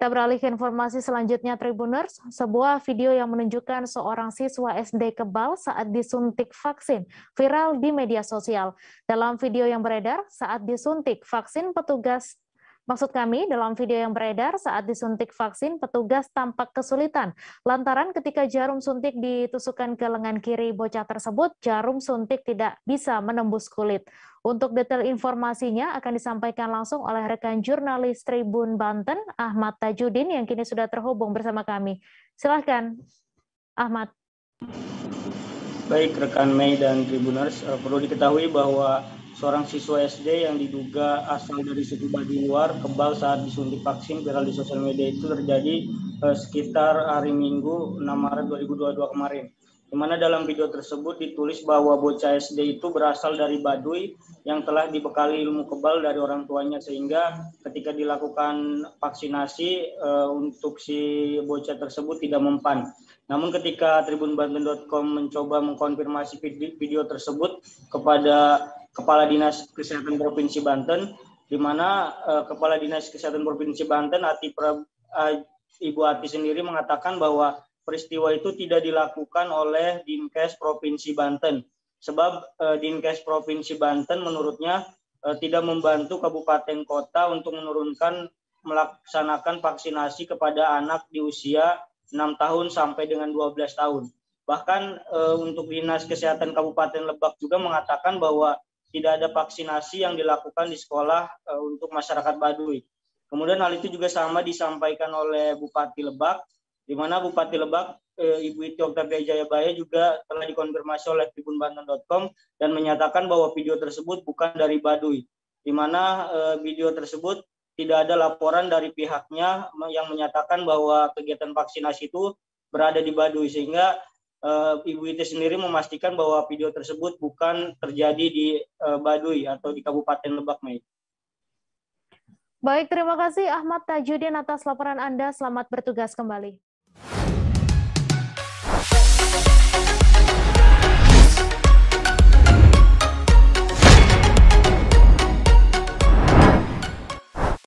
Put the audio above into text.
Kita beralih ke informasi selanjutnya, Tribuners. Sebuah video yang menunjukkan seorang siswa SD kebal saat disuntik vaksin viral di media sosial. Dalam video yang beredar, saat disuntik vaksin petugas tampak kesulitan lantaran ketika jarum suntik ditusukkan ke lengan kiri bocah tersebut, jarum suntik tidak bisa menembus kulit. Untuk detail informasinya akan disampaikan langsung oleh rekan jurnalis Tribun Banten, Ahmad Tajudin, yang kini sudah terhubung bersama kami. Silahkan, Ahmad. Baik, rekan Mei dan Tribuners, perlu diketahui bahwa seorang siswa SD yang diduga asal dari suku Baduy luar kebal saat disuntik vaksin viral di sosial media itu terjadi sekitar hari Minggu 6 Maret 2022 kemarin. Di mana dalam video tersebut ditulis bahwa bocah SD itu berasal dari Baduy yang telah dibekali ilmu kebal dari orang tuanya, sehingga ketika dilakukan vaksinasi untuk si bocah tersebut tidak mempan. Namun ketika tribunbanten.com mencoba mengkonfirmasi video tersebut kepada Kepala Dinas Kesehatan Provinsi Banten, di mana Kepala Dinas Kesehatan Provinsi Banten, Ibu Ati sendiri mengatakan bahwa peristiwa itu tidak dilakukan oleh Dinkes Provinsi Banten, sebab Dinkes Provinsi Banten menurutnya tidak membantu kabupaten kota untuk melaksanakan vaksinasi kepada anak di usia 6 tahun sampai dengan 12 tahun. Bahkan untuk Dinas Kesehatan Kabupaten Lebak juga mengatakan bahwa tidak ada vaksinasi yang dilakukan di sekolah untuk masyarakat Baduy. Kemudian hal itu juga sama disampaikan oleh Bupati Lebak, di mana Bupati Lebak, Ibu Iti Oktavia Jayabaya, juga telah dikonfirmasi oleh tribunbanten.com dan menyatakan bahwa video tersebut bukan dari Baduy, di mana video tersebut tidak ada laporan dari pihaknya yang menyatakan bahwa kegiatan vaksinasi itu berada di Baduy, sehingga Ibu Iti sendiri memastikan bahwa video tersebut bukan terjadi di Baduy atau di Kabupaten Lebak, Mei. Baik, terima kasih Ahmad Tajudin atas laporan Anda. Selamat bertugas kembali.